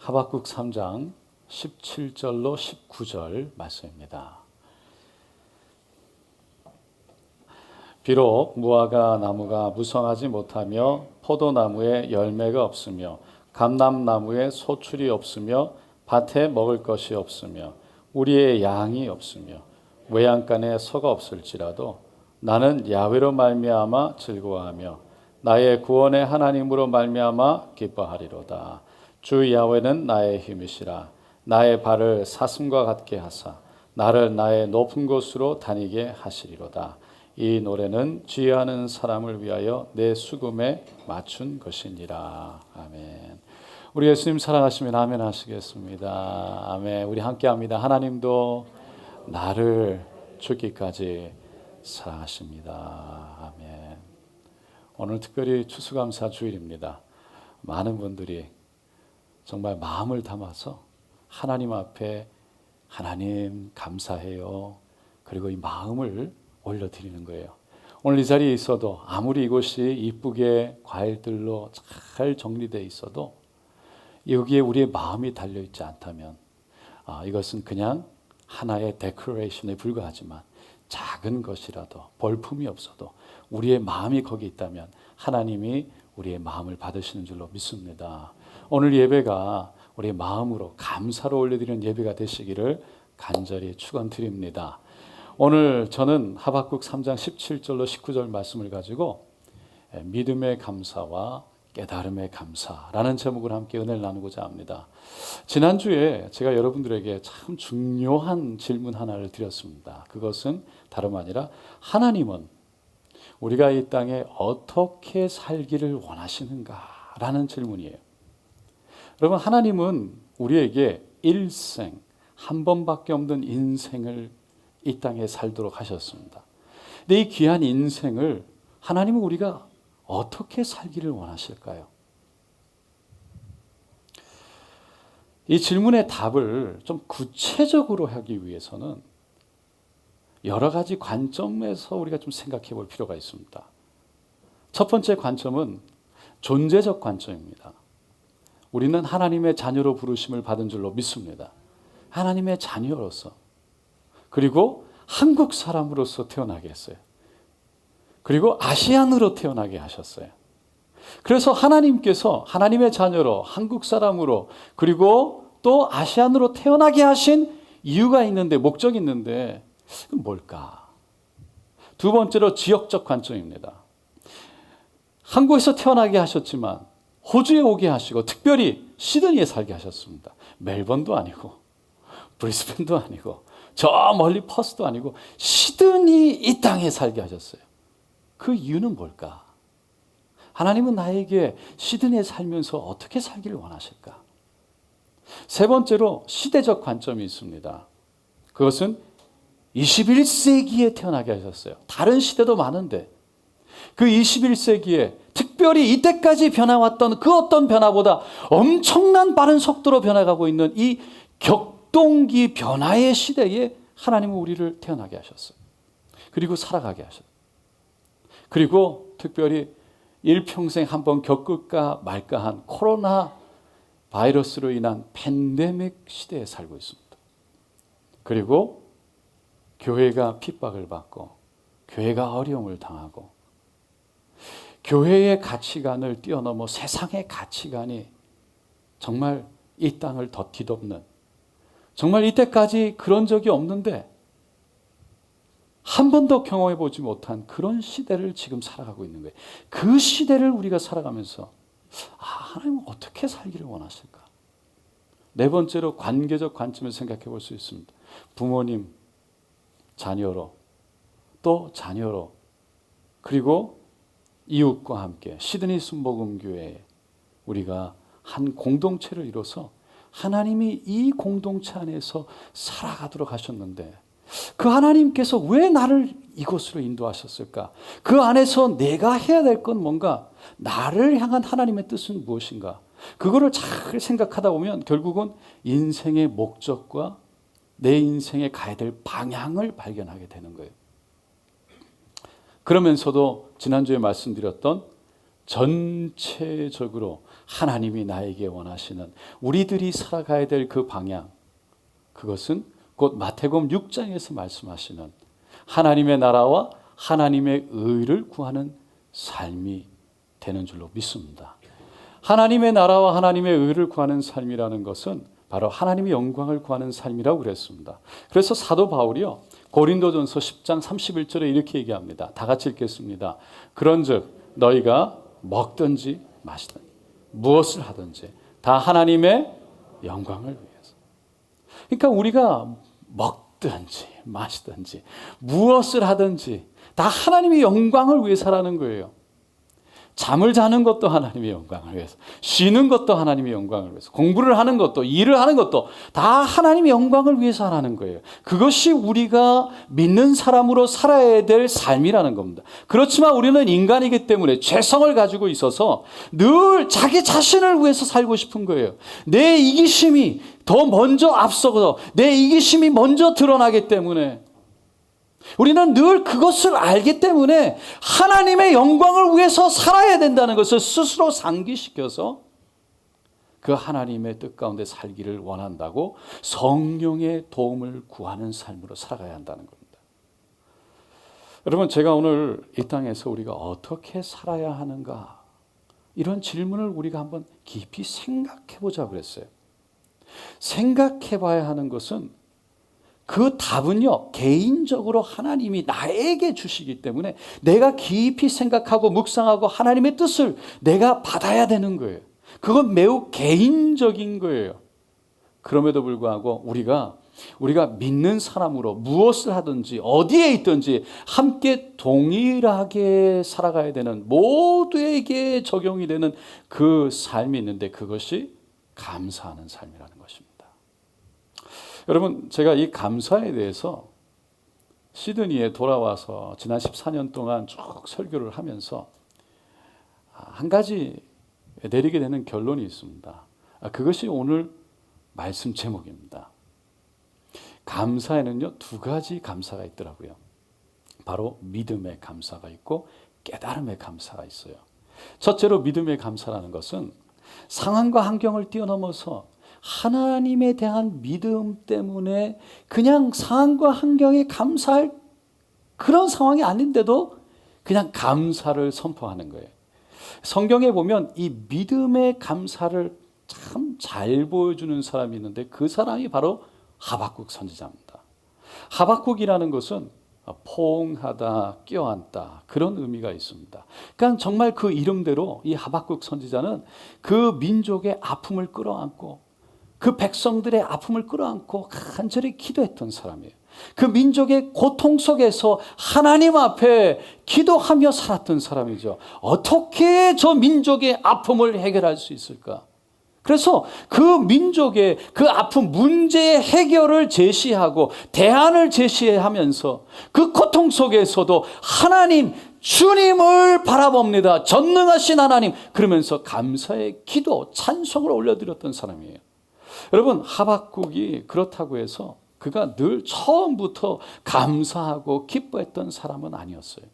하박국 3장 17절로 19절 말씀입니다. 비록 무화과 나무가 무성하지 못하며 포도나무에 열매가 없으며 감람나무에 소출이 없으며 밭에 먹을 것이 없으며 우리의 양이 없으며 외양간에 소가 없을지라도 나는 야훼로 말미암아 즐거워하며 나의 구원의 하나님으로 말미암아 기뻐하리로다. 주 야훼는 나의 힘이시라. 나의 발을 사슴과 같게 하사 나를 나의 높은 곳으로 다니게 하시리로다. 이 노래는 지혜하는 사람을 위하여 내 수금에 맞춘 것이니라. 아멘. 우리 예수님 사랑하시면 아멘 하시겠습니다. 아멘. 우리 함께합니다. 하나님도 나를 죽기까지 사랑하십니다. 아멘. 오늘 특별히 추수감사 주일입니다. 많은 분들이 정말 마음을 담아서 하나님 앞에 하나님 감사해요. 그리고 이 마음을 올려드리는 거예요. 오늘 이 자리에 있어도 아무리 이곳이 이쁘게 과일들로 잘 정리되어 있어도 여기에 우리의 마음이 달려있지 않다면 이것은 그냥 하나의 데코레이션에 불과하지만 작은 것이라도 볼품이 없어도 우리의 마음이 거기 있다면 하나님이 우리의 마음을 받으시는 줄로 믿습니다. 오늘 예배가 우리의 마음으로 감사로 올려드리는 예배가 되시기를 간절히 축원드립니다. 오늘 저는 하박국 3장 17절로 19절 말씀을 가지고 믿음의 감사와 깨달음의 감사라는 제목을 함께 은혜를 나누고자 합니다. 지난주에 제가 여러분들에게 참 중요한 질문 하나를 드렸습니다. 그것은 다름 아니라 하나님은 우리가 이 땅에 어떻게 살기를 원하시는가라는 질문이에요. 여러분, 하나님은 우리에게 일생 한 번밖에 없는 인생을 이 땅에 살도록 하셨습니다. 근데 이 귀한 인생을 하나님은 우리가 어떻게 살기를 원하실까요? 이 질문의 답을 좀 구체적으로 하기 위해서는 여러 가지 관점에서 우리가 좀 생각해 볼 필요가 있습니다. 첫 번째 관점은 존재적 관점입니다. 우리는 하나님의 자녀로 부르심을 받은 줄로 믿습니다. 하나님의 자녀로서, 그리고 한국 사람으로서 태어나게 했어요. 그리고 아시안으로 태어나게 하셨어요. 그래서 하나님께서 하나님의 자녀로, 한국 사람으로, 그리고 또 아시안으로 태어나게 하신 이유가 있는데, 목적이 있는데 뭘까? 두 번째로 지역적 관점입니다. 한국에서 태어나게 하셨지만 호주에 오게 하시고 특별히 시드니에 살게 하셨습니다. 멜번도 아니고 브리스벤도 아니고 저 멀리 퍼스도 아니고 시드니 이 땅에 살게 하셨어요. 그 이유는 뭘까? 하나님은 나에게 시드니에 살면서 어떻게 살기를 원하실까? 세 번째로 시대적 관점이 있습니다. 그것은 21세기에 태어나게 하셨어요. 다른 시대도 많은데 그 21세기에 특별히 이때까지 변해왔던 그 어떤 변화보다 엄청난 빠른 속도로 변해가고 있는 이 격동기 변화의 시대에 하나님은 우리를 태어나게 하셨어요. 그리고 살아가게 하셨어요. 그리고 특별히 일평생 한번 겪을까 말까한 코로나 바이러스로 인한 팬데믹 시대에 살고 있습니다. 그리고 교회가 핍박을 받고 교회가 어려움을 당하고 교회의 가치관을 뛰어넘어 세상의 가치관이 정말 이 땅을 더 뒤덮는, 정말 이때까지 그런 적이 없는데 한 번도 경험해 보지 못한 그런 시대를 지금 살아가고 있는 거예요. 그 시대를 우리가 살아가면서 하나님은 어떻게 살기를 원하실까? 네 번째로 관계적 관점을 생각해 볼 수 있습니다. 부모님, 자녀로, 또 자녀로, 그리고 이웃과 함께 시드니 순복음교회에 우리가 한 공동체를 이뤄서 하나님이 이 공동체 안에서 살아가도록 하셨는데 그 하나님께서 왜 나를 이곳으로 인도하셨을까? 그 안에서 내가 해야 될 건 뭔가? 나를 향한 하나님의 뜻은 무엇인가? 그거를 잘 생각하다 보면 결국은 인생의 목적과 내 인생에 가야 될 방향을 발견하게 되는 거예요. 그러면서도 지난주에 말씀드렸던 전체적으로 하나님이 나에게 원하시는 우리들이 살아가야 될 그 방향, 그것은 곧 마태복음 6장에서 말씀하시는 하나님의 나라와 하나님의 의를 구하는 삶이 되는 줄로 믿습니다. 하나님의 나라와 하나님의 의를 구하는 삶이라는 것은 바로 하나님의 영광을 구하는 삶이라고 그랬습니다. 그래서 사도 바울이요, 고린도전서 10장 31절에 이렇게 얘기합니다. 다 같이 읽겠습니다. 그런즉 너희가 먹든지 마시든지 무엇을 하든지 다 하나님의 영광을 위해서. 그러니까 우리가 먹든지 마시든지 무엇을 하든지 다 하나님의 영광을 위해서라는 거예요. 잠을 자는 것도 하나님의 영광을 위해서, 쉬는 것도 하나님의 영광을 위해서, 공부를 하는 것도, 일을 하는 것도 다 하나님의 영광을 위해서 하라는 거예요. 그것이 우리가 믿는 사람으로 살아야 될 삶이라는 겁니다. 그렇지만 우리는 인간이기 때문에 죄성을 가지고 있어서 늘 자기 자신을 위해서 살고 싶은 거예요. 내 이기심이 더 먼저 앞서서 내 이기심이 먼저 드러나기 때문에 우리는 늘 그것을 알기 때문에 하나님의 영광을 위해서 살아야 된다는 것을 스스로 상기시켜서 그 하나님의 뜻 가운데 살기를 원한다고 성령의 도움을 구하는 삶으로 살아가야 한다는 겁니다. 여러분, 제가 오늘 이 땅에서 우리가 어떻게 살아야 하는가, 이런 질문을 우리가 한번 깊이 생각해 보자고 그랬어요. 생각해 봐야 하는 것은 그 답은요, 개인적으로 하나님이 나에게 주시기 때문에 내가 깊이 생각하고 묵상하고 하나님의 뜻을 내가 받아야 되는 거예요. 그건 매우 개인적인 거예요. 그럼에도 불구하고 우리가 믿는 사람으로 무엇을 하든지 어디에 있든지 함께 동일하게 살아가야 되는, 모두에게 적용이 되는 그 삶이 있는데 그것이 감사하는 삶이라는 것입니다. 여러분, 제가 이 감사에 대해서 시드니에 돌아와서 지난 14년 동안 쭉 설교를 하면서 한 가지 내리게 되는 결론이 있습니다. 그것이 오늘 말씀 제목입니다. 감사에는요, 두 가지 감사가 있더라고요. 바로 믿음의 감사가 있고 깨달음의 감사가 있어요. 첫째로 믿음의 감사라는 것은 상황과 환경을 뛰어넘어서 하나님에 대한 믿음 때문에 그냥 상황과 환경에 감사할 그런 상황이 아닌데도 그냥 감사를 선포하는 거예요. 성경에 보면 이 믿음의 감사를 참 잘 보여주는 사람이 있는데 그 사람이 바로 하박국 선지자입니다. 하박국이라는 것은 포옹하다, 껴안다, 그런 의미가 있습니다. 그러니까 정말 그 이름대로 이 하박국 선지자는 그 민족의 아픔을 끌어안고 그 백성들의 아픔을 끌어안고 간절히 기도했던 사람이에요. 그 민족의 고통 속에서 하나님 앞에 기도하며 살았던 사람이죠. 어떻게 저 민족의 아픔을 해결할 수 있을까? 그래서 그 민족의 그 아픔, 문제의 해결을 제시하고 대안을 제시하면서 그 고통 속에서도 하나님, 주님을 바라봅니다. 전능하신 하나님, 그러면서 감사의 기도, 찬송을 올려드렸던 사람이에요. 여러분, 하박국이 그렇다고 해서 그가 늘 처음부터 감사하고 기뻐했던 사람은 아니었어요.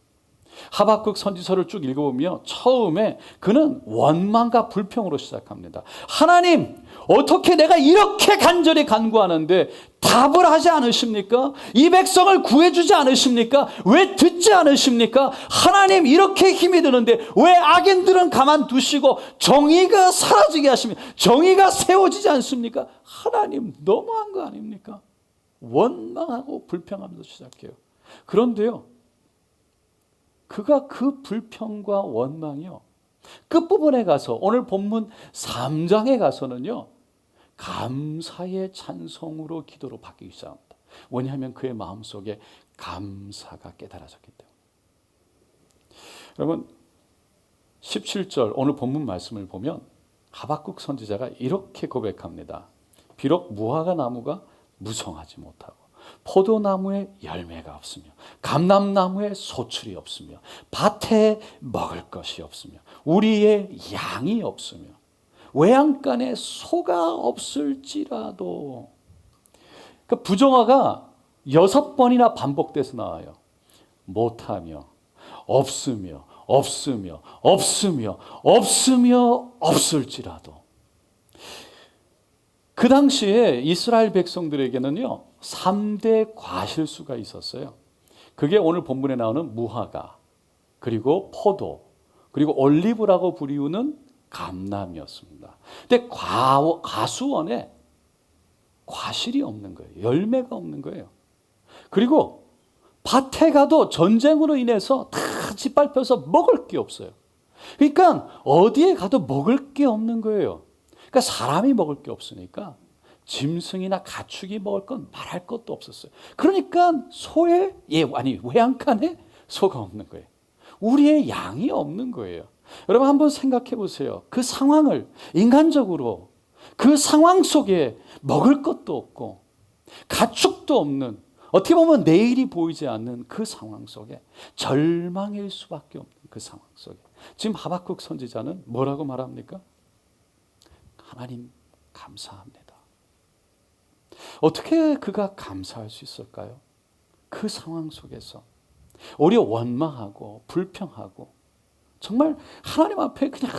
하박국 선지서를 쭉 읽어보면 처음에 그는 원망과 불평으로 시작합니다. 하나님, 어떻게 내가 이렇게 간절히 간구하는데 답을 하지 않으십니까? 이 백성을 구해주지 않으십니까? 왜 듣지 않으십니까? 하나님, 이렇게 힘이 드는데 왜 악인들은 가만두시고 정의가 사라지게 하십니까? 정의가 세워지지 않습니까? 하나님, 너무한 거 아닙니까? 원망하고 불평하면서 시작해요. 그런데요, 그가 그 불평과 원망이요, 끝부분에 가서 오늘 본문 3장에 가서는요, 감사의 찬송으로 기도로 바뀌기 시작합니다. 왜냐하면 그의 마음속에 감사가 깨달아졌기 때문에. 여러분, 17절 오늘 본문 말씀을 보면 하박국 선지자가 이렇게 고백합니다. 비록 무화과 나무가 무성하지 못하고 포도나무에 열매가 없으며 감람나무에 소출이 없으며 밭에 먹을 것이 없으며 우리의 양이 없으며 외양간에 소가 없을지라도. 그러니까 부정어가 6번이나 반복돼서 나와요. 못하며, 없으며, 없을지라도. 그 당시에 이스라엘 백성들에게는요 3대 과실수가 있었어요. 그게 오늘 본문에 나오는 무화과, 그리고 포도, 그리고 올리브라고 불리우는 감람이었습니다. 근데 과수원에 과실이 없는 거예요. 열매가 없는 거예요. 그리고 밭에 가도 전쟁으로 인해서 다 짓밟혀서 먹을 게 없어요. 그러니까 어디에 가도 먹을 게 없는 거예요. 그러니까 사람이 먹을 게 없으니까 짐승이나 가축이 먹을 건 말할 것도 없었어요. 그러니까 외양간에 소가 없는 거예요. 우리의 양이 없는 거예요. 여러분 한번 생각해 보세요. 그 상황을 인간적으로 그 상황 속에 먹을 것도 없고 가축도 없는, 어떻게 보면 내일이 보이지 않는 그 상황 속에 절망일 수밖에 없는 그 상황 속에 지금 하박국 선지자는 뭐라고 말합니까? 하나님 감사합니다. 어떻게 그가 감사할 수 있을까요? 그 상황 속에서 오히려 원망하고 불평하고 정말 하나님 앞에 그냥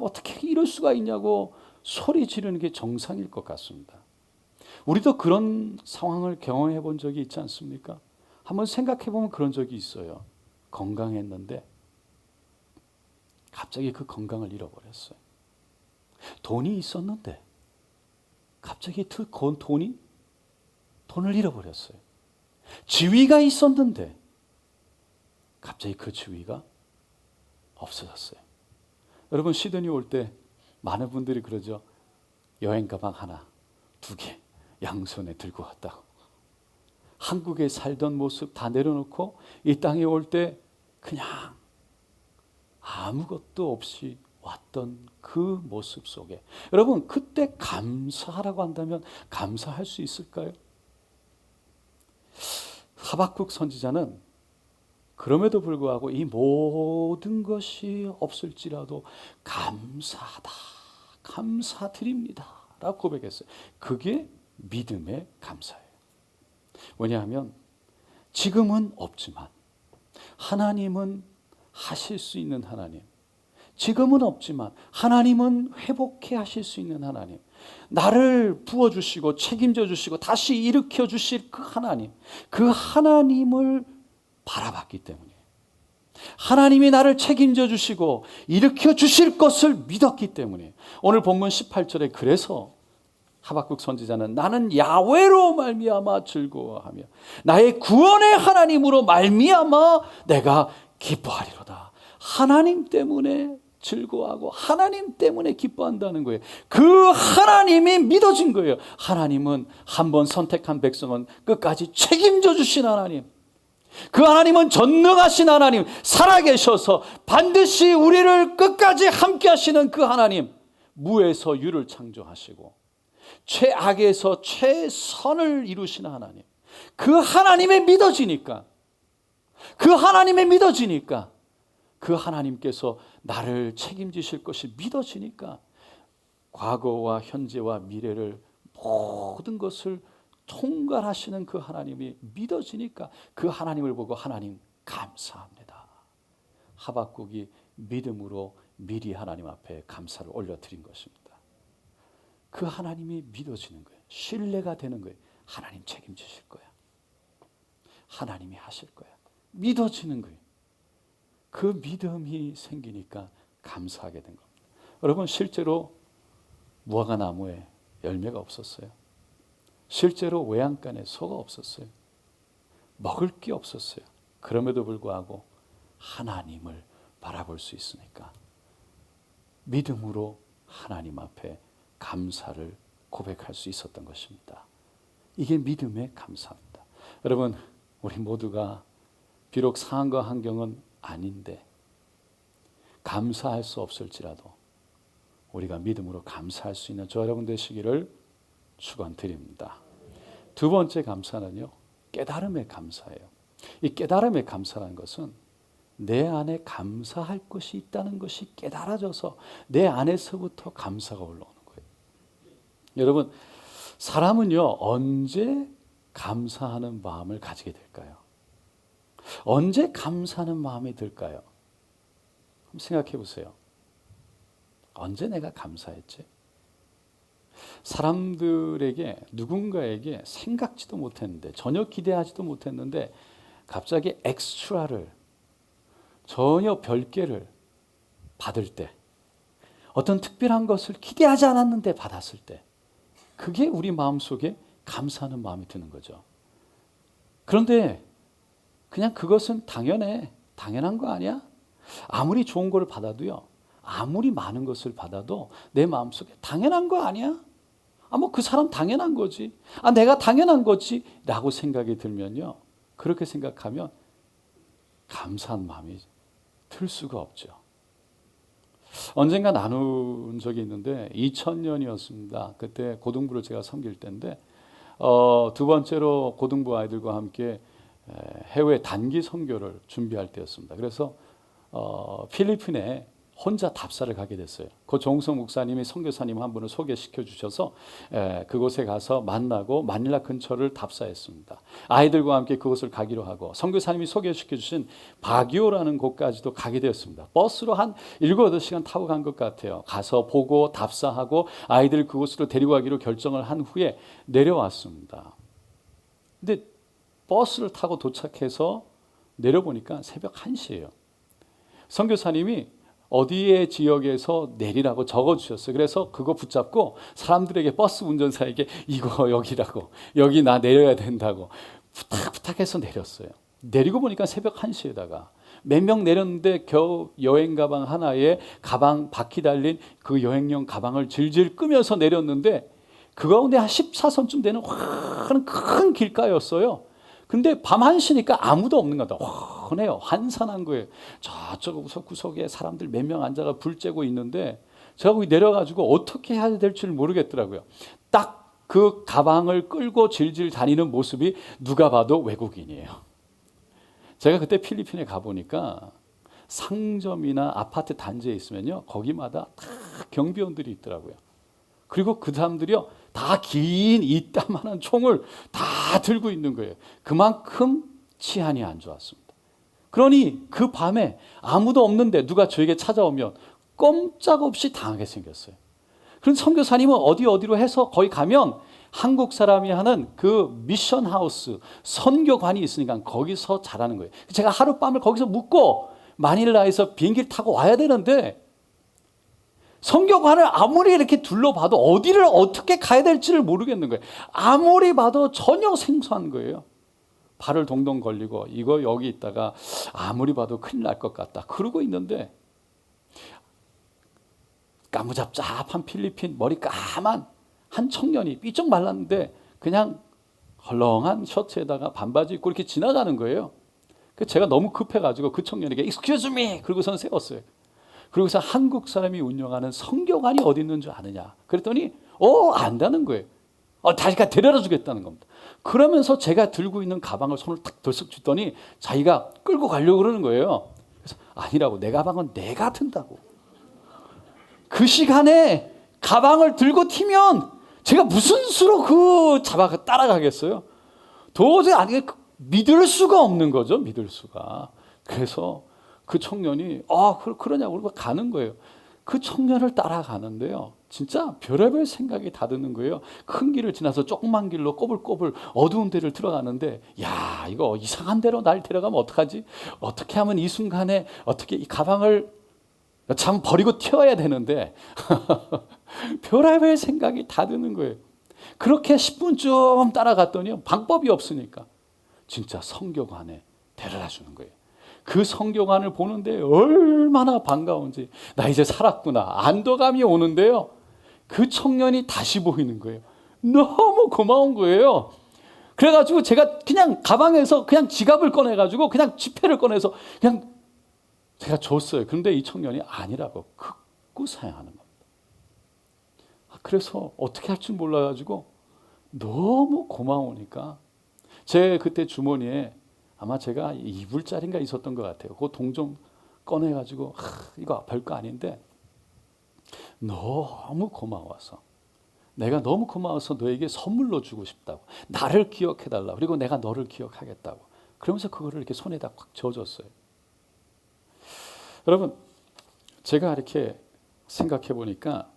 어떻게 이럴 수가 있냐고 소리 지르는 게 정상일 것 같습니다. 우리도 그런 상황을 경험해 본 적이 있지 않습니까? 한번 생각해 보면 그런 적이 있어요. 건강했는데 갑자기 그 건강을 잃어버렸어요. 돈이 있었는데 갑자기 돈을 잃어버렸어요. 지위가 있었는데 갑자기 그 지위가 없어졌어요. 여러분 시드니 올 때 많은 분들이 그러죠. 여행 가방 하나, 2개 양손에 들고 왔다고. 한국에 살던 모습 다 내려놓고 이 땅에 올 때 그냥 아무것도 없이 왔던 그 모습 속에 여러분 그때 감사하라고 한다면 감사할 수 있을까요? 하박국 선지자는 그럼에도 불구하고 이 모든 것이 없을지라도 감사하다, 감사드립니다 라고 고백했어요. 그게 믿음의 감사예요. 왜냐하면 지금은 없지만 하나님은 하실 수 있는 하나님, 지금은 없지만 하나님은 회복해 하실 수 있는 하나님, 나를 부어주시고 책임져 주시고 다시 일으켜 주실 그 하나님, 그 하나님을 바라봤기 때문에 하나님이 나를 책임져 주시고 일으켜 주실 것을 믿었기 때문에 오늘 본문 18절에 그래서 하박국 선지자는 나는 야훼로 말미암아 즐거워하며 나의 구원의 하나님으로 말미암아 내가 기뻐하리로다. 하나님 때문에 즐거워하고 하나님 때문에 기뻐한다는 거예요. 그 하나님이 믿어진 거예요. 하나님은 한번 선택한 백성은 끝까지 책임져 주신 하나님, 그 하나님은 전능하신 하나님, 살아계셔서 반드시 우리를 끝까지 함께 하시는 그 하나님, 무에서 유를 창조하시고 최악에서 최선을 이루시는 하나님, 그 하나님에 믿어지니까 그 하나님께서 나를 책임지실 것이 믿어지니까 과거와 현재와 미래를 모든 것을 통괄하시는 그 하나님이 믿어지니까 그 하나님을 보고 하나님 감사합니다. 하박국이 믿음으로 미리 하나님 앞에 감사를 올려드린 것입니다. 그 하나님이 믿어지는 거예요. 신뢰가 되는 거예요. 하나님 책임지실 거야. 하나님이 하실 거야. 믿어지는 거예요. 그 믿음이 생기니까 감사하게 된 겁니다. 여러분 실제로 무화과 나무에 열매가 없었어요. 실제로 외양간에 소가 없었어요. 먹을 게 없었어요. 그럼에도 불구하고 하나님을 바라볼 수 있으니까 믿음으로 하나님 앞에 감사를 고백할 수 있었던 것입니다. 이게 믿음의 감사입니다. 여러분 우리 모두가 비록 상황과 환경은 아닌데 감사할 수 없을지라도 우리가 믿음으로 감사할 수 있는 저 여러분 되시기를 축원드립니다. 두 번째 감사는요, 깨달음의 감사예요. 이 깨달음의 감사라는 것은 내 안에 감사할 것이 있다는 것이 깨달아져서 내 안에서부터 감사가 올라오는 거예요. 여러분 사람은요 언제 감사하는 마음을 가지게 될까요? 언제 감사하는 마음이 들까요? 생각해 보세요. 언제 내가 감사했지? 사람들에게, 누군가에게 생각지도 못했는데, 전혀 기대하지도 못했는데 갑자기 엑스트라를, 전혀 별개를 받을 때, 어떤 특별한 것을 기대하지 않았는데 받았을 때, 그게 우리 마음속에 감사하는 마음이 드는 거죠. 그런데 그냥 그것은 당연해. 당연한 거 아니야? 아무리 좋은 걸 받아도요, 아무리 많은 것을 받아도 내 마음속에 당연한 거 아니야? 뭐 그 사람 당연한 거지. 내가 당연한 거지. 라고 생각이 들면요, 그렇게 생각하면 감사한 마음이 들 수가 없죠. 언젠가 나눈 적이 있는데 2000년이었습니다. 그때 고등부를 제가 섬길 때인데 두 번째로 고등부 아이들과 함께 해외 단기 선교를 준비할 때였습니다. 그래서 필리핀에 혼자 답사를 가게 됐어요. 그 정우성 목사님이 선교사님 한 분을 소개시켜 주셔서 그곳에 가서 만나고 마닐라 근처를 답사했습니다. 아이들과 함께 그곳을 가기로 하고 선교사님이 소개시켜 주신 바기오라는 곳까지도 가게 되었습니다. 버스로 한 7, 8시간 타고 간 것 같아요. 가서 보고 답사하고 아이들 그곳으로 데리고 가기로 결정을 한 후에 내려왔습니다. 근데 버스를 타고 도착해서 내려보니까 새벽 1시예요. 선교사님이 어디의 지역에서 내리라고 적어주셨어요. 그래서 그거 붙잡고 사람들에게, 버스 운전사에게 이거 여기라고, 여기 나 내려야 된다고 부탁해서 내렸어요. 내리고 보니까 새벽 1시에다가 몇 명 내렸는데 겨우 여행 가방 하나에 가방 바퀴 달린 그 여행용 가방을 질질 끄면서 내렸는데 그 가운데 한 14선쯤 되는 환한 큰 길가였어요. 근데 밤 1시니까 아무도 없는 것 같다. 환해요. 환산한 거예요. 저쪽 구석구석에 사람들 몇 명 앉아가 불 쬐고 있는데 제가 거기 내려가지고 어떻게 해야 될지 모르겠더라고요. 딱 그 가방을 끌고 질질 다니는 모습이 누가 봐도 외국인이에요. 제가 그때 필리핀에 가보니까 상점이나 아파트 단지에 있으면요, 거기마다 다 경비원들이 있더라고요. 그리고 그 사람들이요, 다 긴 이따만한 총을 다 들고 있는 거예요. 그만큼 치안이 안 좋았습니다. 그러니 그 밤에 아무도 없는데 누가 저에게 찾아오면 꼼짝없이 당하게 생겼어요. 그런 선교사님은 어디로 해서 거기 가면 한국 사람이 하는 그 미션 하우스, 선교관이 있으니까 거기서 자라는 거예요. 제가 하룻밤을 거기서 묵고 마닐라에서 비행기를 타고 와야 되는데 선교관을 아무리 이렇게 둘러봐도 어디를 어떻게 가야 될지를 모르겠는 거예요. 아무리 봐도 전혀 생소한 거예요. 발을 동동 걸리고 이거 여기 있다가 아무리 봐도 큰일 날 것 같다. 그러고 있는데 까무잡잡한 필리핀 머리 까만 한 청년이 삐쩍 말랐는데 그냥 헐렁한 셔츠에다가 반바지 입고 이렇게 지나가는 거예요. 제가 너무 급해가지고 그 청년에게 Excuse me! 그러고선 세웠어요. 그러고서 한국 사람이 운영하는 선교관이 어디 있는 줄 아느냐. 그랬더니 안다는 거예요. 다시가 데려다 주겠다는 겁니다. 그러면서 제가 들고 있는 가방을 손을 탁 들썩 줬더니 자기가 끌고 가려고 그러는 거예요. 그래서 아니라고, 내 가방은 내가 든다고. 그 시간에 가방을 들고 튀면 제가 무슨 수로 그 잡아 따라가겠어요? 도저히 믿을 수가 없는 거죠. 믿을 수가. 그래서 그 청년이 그러냐고 그러고 가는 거예요. 그 청년을 따라가는데요, 진짜 별의별 생각이 다 드는 거예요. 큰 길을 지나서 조그만 길로 꼬불꼬불 어두운 데를 들어가는데, 야, 이거 이상한 데로 날 데려가면 어떡하지? 어떻게 하면 이 순간에 어떻게 이 가방을 참 버리고 튀어야 되는데 별의별 생각이 다 드는 거예요. 그렇게 10분쯤 따라갔더니 방법이 없으니까 진짜 선교관에 데려다 주는 거예요. 그 선교관을 보는데 얼마나 반가운지, 나 이제 살았구나 안도감이 오는데요, 그 청년이 다시 보이는 거예요. 너무 고마운 거예요. 그래가지고 제가 그냥 가방에서 그냥 지갑을 꺼내가지고 그냥 지폐를 꺼내서 그냥 제가 줬어요. 그런데 이 청년이 아니라고 극구 사양하는 겁니다. 그래서 어떻게 할 줄 몰라가지고 너무 고마우니까 제 그때 주머니에 아마 제가 2불짜리인가 있었던 것 같아요. 그 돈 좀 꺼내가지고 이거 별거 아닌데 너무 고마워서, 내가 너무 고마워서 너에게 선물로 주고 싶다고, 나를 기억해달라고, 그리고 내가 너를 기억하겠다고, 그러면서 그거를 이렇게 손에다 꽉 쥐어줬어요. 여러분, 제가 이렇게 생각해 보니까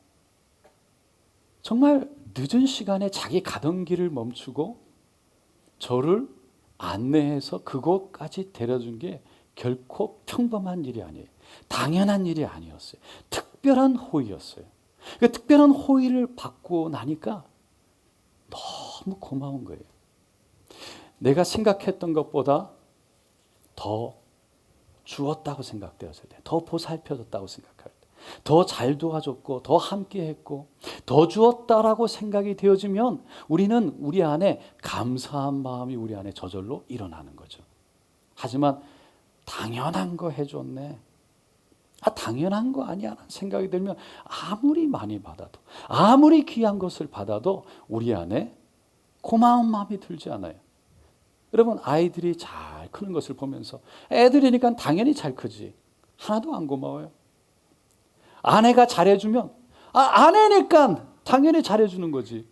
정말 늦은 시간에 자기 가던 길을 멈추고 저를 안내해서 그곳까지 데려준 게 결코 평범한 일이 아니에요. 당연한 일이 아니었어요. 특별한 호의였어요. 그 특별한 호의를 받고 나니까 너무 고마운 거예요. 내가 생각했던 것보다 더 주었다고 생각되었을 때, 더 보살펴줬다고 생각할 때, 더 잘 도와줬고 더 함께했고 더 주었다라고 생각이 되어지면 우리는 우리 안에 감사한 마음이 우리 안에 저절로 일어나는 거죠. 하지만 당연한 거 해줬네, 당연한 거 아니야 라는 생각이 들면 아무리 많이 받아도, 아무리 귀한 것을 받아도 우리 안에 고마운 마음이 들지 않아요. 여러분, 아이들이 잘 크는 것을 보면서 애들이니까 당연히 잘 크지, 하나도 안 고마워요. 아내가 잘해주면 아내니까 당연히 잘해주는 거지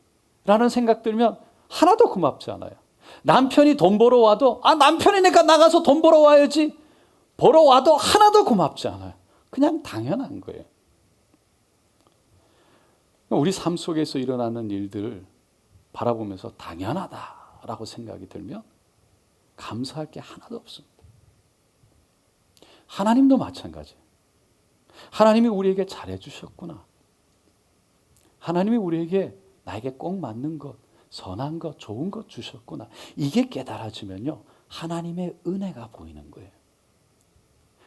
라는 생각 들면 하나도 고맙지 않아요. 남편이 돈 벌어 와도 남편이니까 나가서 돈 벌어 와야지, 벌어 와도 하나도 고맙지 않아요. 그냥 당연한 거예요. 우리 삶 속에서 일어나는 일들을 바라보면서 당연하다라고 생각이 들면 감사할 게 하나도 없습니다. 하나님도 마찬가지예요. 하나님이 우리에게 잘해 주셨구나. 하나님이 우리에게 나에게 꼭 맞는 것, 선한 것, 좋은 것 주셨구나. 이게 깨달아지면요, 하나님의 은혜가 보이는 거예요.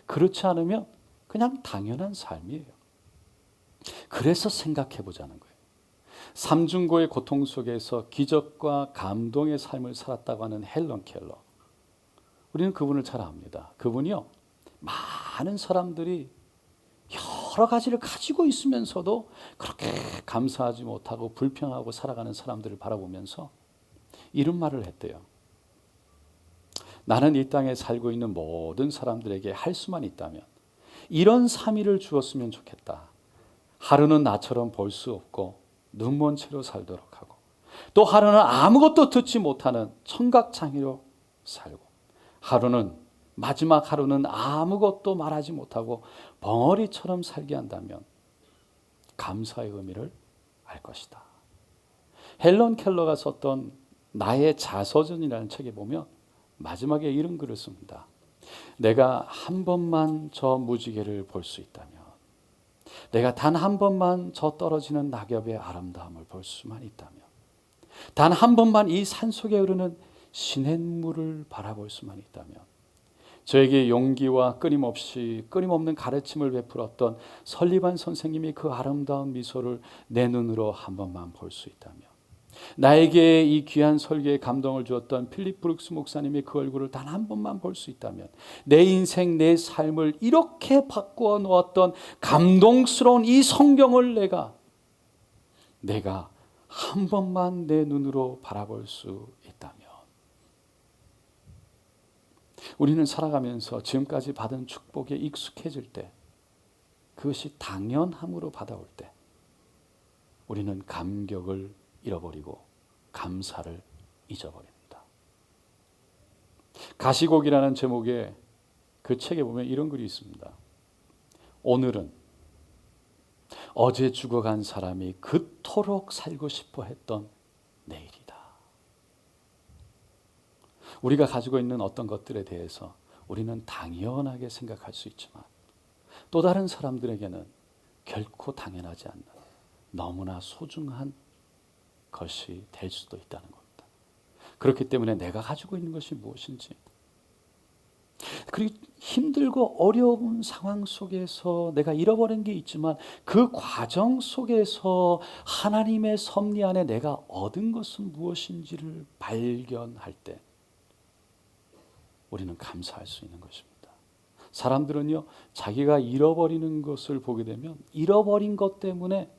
그렇지 않으면 그냥 당연한 삶이에요. 그래서 생각해 보자는 거예요. 삼중고의 고통 속에서 기적과 감동의 삶을 살았다고 하는 헬런 켈러. 우리는 그분을 잘 압니다. 그분이요, 많은 사람들이 여러 가지를 가지고 있으면서도 그렇게 감사하지 못하고 불평하고 살아가는 사람들을 바라보면서 이런 말을 했대요. 나는 이 땅에 살고 있는 모든 사람들에게 할 수만 있다면 이런 3일을 주었으면 좋겠다. 하루는 나처럼 볼 수 없고 눈먼 채로 살도록 하고, 또 하루는 아무것도 듣지 못하는 청각장애로 살고, 마지막 하루는 아무것도 말하지 못하고 벙어리처럼 살게 한다면 감사의 의미를 알 것이다. 헬런 켈러가 썼던 나의 자서전이라는 책에 보면 마지막에 이런 글을 씁니다. 내가 한 번만 저 무지개를 볼 수 있다면, 내가 단 한 번만 저 떨어지는 낙엽의 아름다움을 볼 수만 있다면, 단 한 번만 이 산속에 흐르는 시냇물을 바라볼 수만 있다면, 저에게 용기와 끊임없는 가르침을 베풀었던 설리반 선생님이 그 아름다운 미소를 내 눈으로 한 번만 볼 수 있다면, 나에게 이 귀한 설교에 감동을 주었던 필립 브룩스 목사님이 그 얼굴을 단 한 번만 볼 수 있다면, 내 인생, 내 삶을 이렇게 바꾸어 놓았던 감동스러운 이 성경을 내가 한 번만 내 눈으로 바라볼 수 있다면, 우리는 살아가면서 지금까지 받은 축복에 익숙해질 때, 그것이 당연함으로 받아올 때 우리는 감격을 잃어버리고 감사를 잊어버립니다. 가시곡이라는 제목의 그 책에 보면 이런 글이 있습니다. 오늘은 어제 죽어간 사람이 그토록 살고 싶어 했던 내일이다. 우리가 가지고 있는 어떤 것들에 대해서 우리는 당연하게 생각할 수 있지만 또 다른 사람들에게는 결코 당연하지 않는 너무나 소중한 것이 될 수도 있다는 겁니다. 그렇기 때문에 내가 가지고 있는 것이 무엇인지, 그리고 힘들고 어려운 상황 속에서 내가 잃어버린 게 있지만 그 과정 속에서 하나님의 섭리 안에 내가 얻은 것은 무엇인지를 발견할 때 우리는 감사할 수 있는 것입니다. 사람들은요, 자기가 잃어버리는 것을 보게 되면 잃어버린 것 때문에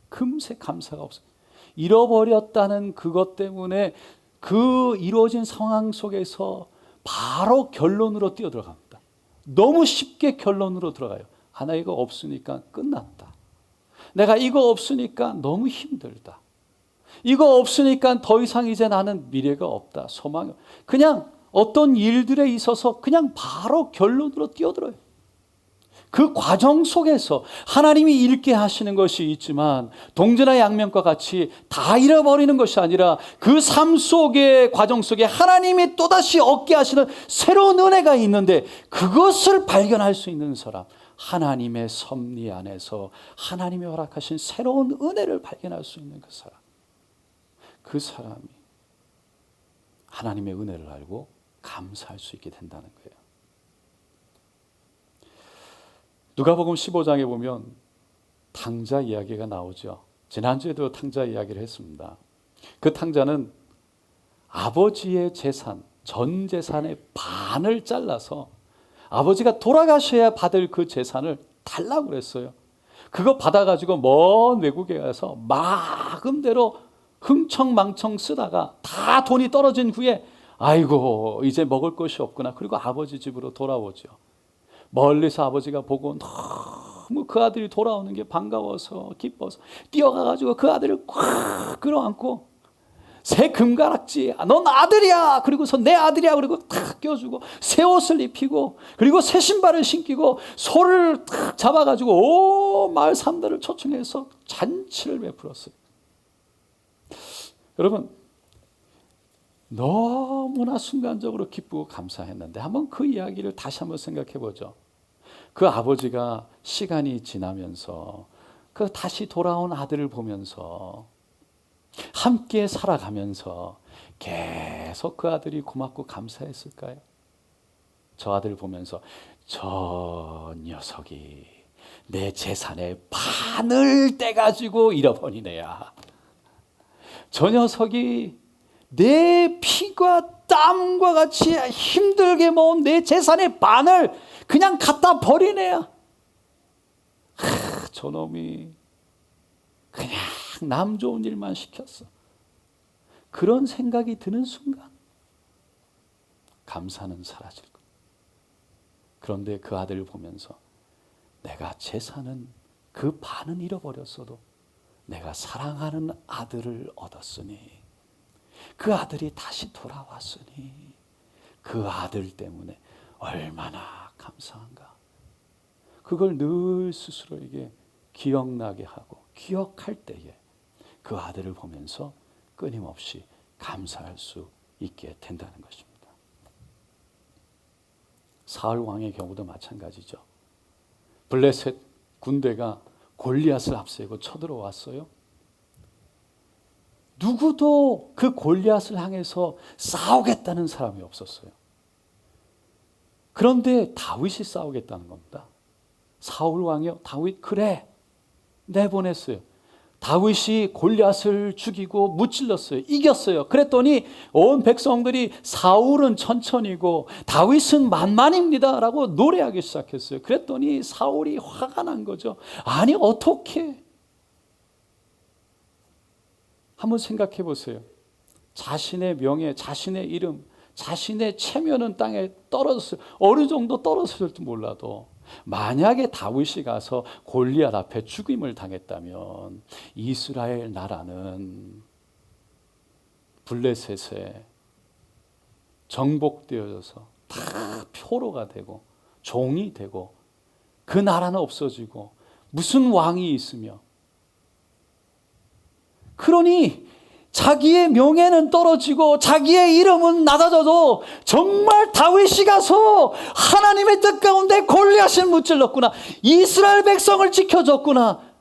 금세 감사가 없어요. 잃어버렸다는 그것 때문에 그 이루어진 상황 속에서 바로 결론으로 뛰어들어갑니다. 너무 쉽게 결론으로 들어가요. 나 이거 없으니까 끝났다. 내가 이거 없으니까 너무 힘들다. 이거 없으니까 더 이상 이제 나는 미래가 없다. 소망이. 그냥 어떤 일들에 있어서 그냥 바로 결론으로 뛰어들어요. 그 과정 속에서 하나님이 잃게 하시는 것이 있지만 동전의 양면과 같이 다 잃어버리는 것이 아니라 그 삶 속의 과정 속에 하나님이 또다시 얻게 하시는 새로운 은혜가 있는데 그것을 발견할 수 있는 사람, 하나님의 섭리 안에서 하나님이 허락하신 새로운 은혜를 발견할 수 있는 그 사람, 그 사람이 하나님의 은혜를 알고 감사할 수 있게 된다는 거예요. 누가복음 15장에 보면 탕자 이야기가 나오죠. 지난주에도 탕자 이야기를 했습니다. 그 탕자는 아버지의 재산, 전 재산의 반을 잘라서 아버지가 돌아가셔야 받을 그 재산을 달라고 그랬어요. 그거 받아가지고 먼 외국에 가서 마음대로 흥청망청 쓰다가 다 돈이 떨어진 후에 아이고 이제 먹을 것이 없구나. 그리고 아버지 집으로 돌아오죠. 멀리서 아버지가 보고 너무 그 아들이 돌아오는 게 반가워서 기뻐서 뛰어가가지고 그 아들을 꽉 끌어안고 새 금가락지, 넌 아들이야. 그리고서 내 아들이야. 그리고 탁 껴주고 새 옷을 입히고 그리고 새 신발을 신기고 소를 탁 잡아가지고 온 마을 사람들을 초청해서 잔치를 베풀었어요. 여러분, 너무나 순간적으로 기쁘고 감사했는데 한번 그 이야기를 다시 한번 생각해 보죠. 그 아버지가 시간이 지나면서 그 다시 돌아온 아들을 보면서 함께 살아가면서 계속 그 아들이 고맙고 감사했을까요? 저 아들을 보면서 저 녀석이 내 재산의 반을 떼가지고 잃어버리네야. 저 녀석이 내 피과 땀과 같이 힘들게 모은 내 재산의 반을 그냥 갖다 버리네야. 저놈이 그냥 남 좋은 일만 시켰어. 그런 생각이 드는 순간 감사는 사라질 거예요. 그런데 그 아들을 보면서 내가 재산은 그 반은 잃어버렸어도 내가 사랑하는 아들을 얻었으니 그 아들이 다시 돌아왔으니 그 아들 때문에 얼마나 감사한가. 그걸 늘 스스로에게 기억나게 하고 기억할 때에 그 아들을 보면서 끊임없이 감사할 수 있게 된다는 것입니다. 사울 왕의 경우도 마찬가지죠. 블레셋 군대가 골리앗을 앞세우고 쳐들어왔어요. 누구도 그 골리앗을 향해서 싸우겠다는 사람이 없었어요. 그런데 다윗이 싸우겠다는 겁니다. 사울 왕이요, 다윗 그래 내보냈어요. 다윗이 골리앗을 죽이고 무찔렀어요. 이겼어요. 그랬더니 온 백성들이 사울은 천천히고 다윗은 만만입니다 라고 노래하기 시작했어요. 그랬더니 사울이 화가 난 거죠. 아니 어떻게? 한번 생각해 보세요. 자신의 명예, 자신의 이름, 자신의 체면은 땅에 떨어졌어요. 어느 정도 떨어졌을지 몰라도 만약에 다윗이 가서 골리앗 앞에 죽임을 당했다면 이스라엘 나라는 블레셋에 정복되어져서 다 표로가 되고 종이 되고 그 나라는 없어지고 무슨 왕이 있으며, 그러니 자기의 명예는 떨어지고 자기의 이름은 낮아져도 정말 다윗이 가서 하나님의 뜻 가운데 골리앗을 무찔렀구나, 이스라엘 백성을 지켜줬구나,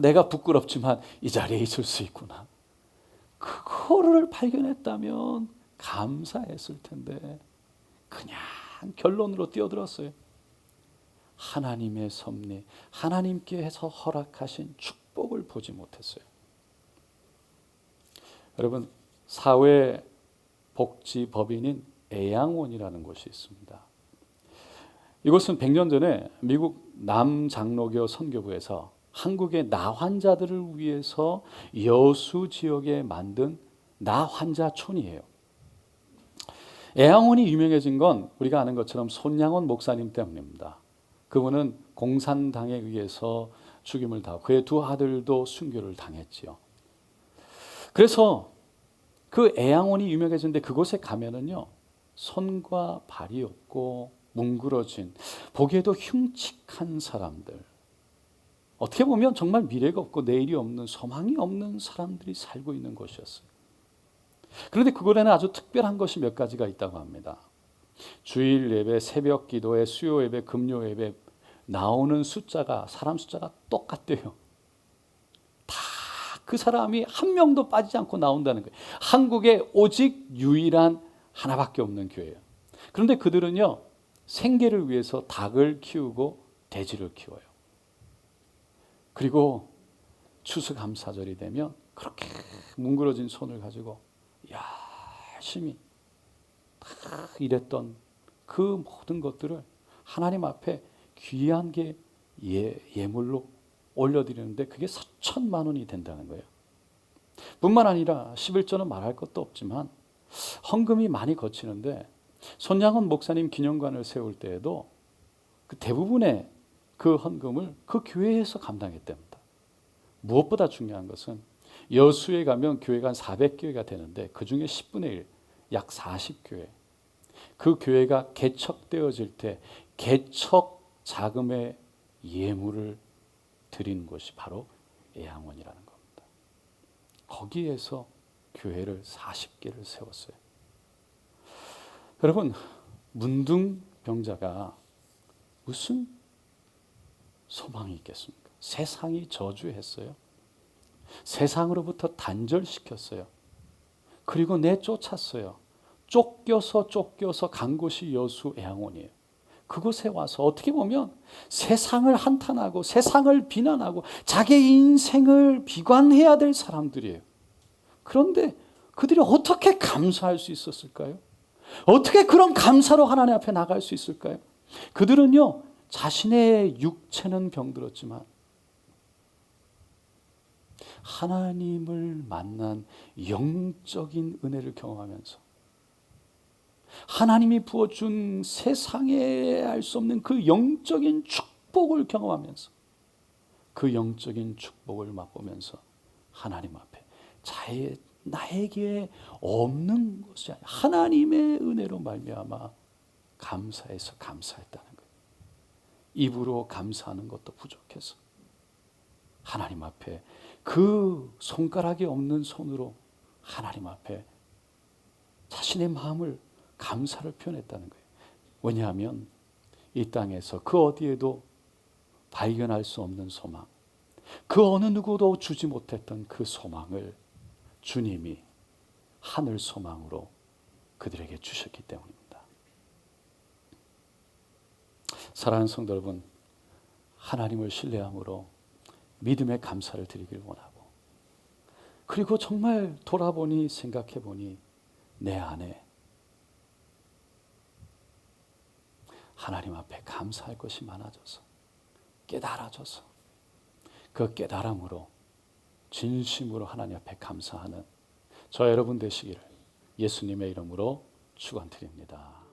내가 부끄럽지만 이 자리에 있을 수 있구나, 그거를 발견했다면 감사했을 텐데 그냥 결론으로 뛰어들었어요. 하나님의 섭리, 하나님께서 허락하신 축복을 보지 못했어요. 여러분, 사회복지법인인 애양원이라는 곳이 있습니다. 이곳은 100년 전에 미국 남장로교 선교부에서 한국의 나환자들을 위해서 여수 지역에 만든 나환자촌이에요. 애양원이 유명해진 건 우리가 아는 것처럼 손양원 목사님 때문입니다. 그분은 공산당에 의해서 죽임을 당하고 그의 두 아들도 순교를 당했지요. 그래서 그 애양원이 유명해졌는데 그곳에 가면은요, 손과 발이 없고 뭉그러진, 보기에도 흉측한 사람들, 어떻게 보면 정말 미래가 없고 내일이 없는, 소망이 없는 사람들이 살고 있는 곳이었어요. 그런데 그곳에는 아주 특별한 것이 몇 가지가 있다고 합니다. 주일 예배, 새벽 기도회, 수요 예배, 금요 예배 나오는 숫자가, 사람 숫자가 똑같대요. 다 그 사람이 한 명도 빠지지 않고 나온다는 거예요. 한국에 오직 유일한 하나밖에 없는 교회예요. 그런데 그들은요, 생계를 위해서 닭을 키우고 돼지를 키워요. 그리고 추수감사절이 되면 그렇게 뭉그러진 손을 가지고 열심히 다 일했던 그 모든 것들을 하나님 앞에 귀한 게 예물로 올려드리는데 그게 4천만 원이 된다는 거예요. 뿐만 아니라 11조는 말할 것도 없지만 헌금이 많이 거치는데, 손양원 목사님 기념관을 세울 때에도 그 대부분의 그 헌금을 그 교회에서 감당했답니다. 무엇보다 중요한 것은 여수에 가면 교회가 한 400교회가 되는데 그 중에 10분의 1, 약 40교회. 그 교회가 개척되어질 때 개척 자금의 예물을 드린 곳이 바로 애양원이라는 겁니다. 거기에서 교회를 40개를 세웠어요. 여러분, 문둥병자가 무슨 소망이 있겠습니까? 세상이 저주했어요. 세상으로부터 단절시켰어요. 그리고 내쫓았어요. 쫓겨서 간 곳이 여수 애양원이에요. 그곳에 와서 어떻게 보면 세상을 한탄하고 세상을 비난하고 자기 인생을 비관해야 될 사람들이에요. 그런데 그들이 어떻게 감사할 수 있었을까요? 어떻게 그런 감사로 하나님 앞에 나갈 수 있을까요? 그들은요, 자신의 육체는 병들었지만 하나님을 만난 영적인 은혜를 경험하면서 하나님이 부어준 세상에 알 수 없는 그 영적인 축복을 경험하면서 그 영적인 축복을 맛보면서 하나님 앞에 나에게 없는 것이 아니라 하나님의 은혜로 말미암아 감사해서 감사했다는 거예요. 입으로 감사하는 것도 부족해서 하나님 앞에 그 손가락이 없는 손으로 하나님 앞에 자신의 마음을 감사를 표현했다는 거예요. 왜냐하면 이 땅에서 그 어디에도 발견할 수 없는 소망, 그 어느 누구도 주지 못했던 그 소망을 주님이 하늘 소망으로 그들에게 주셨기 때문입니다. 사랑하는 성도 여러분, 하나님을 신뢰함으로 믿음의 감사를 드리길 원하고, 그리고 정말 돌아보니 생각해보니 내 안에 하나님 앞에 감사할 것이 많아져서 깨달아져서 그 깨달음으로 진심으로 하나님 앞에 감사하는 저 여러분 되시기를 예수님의 이름으로 축원드립니다.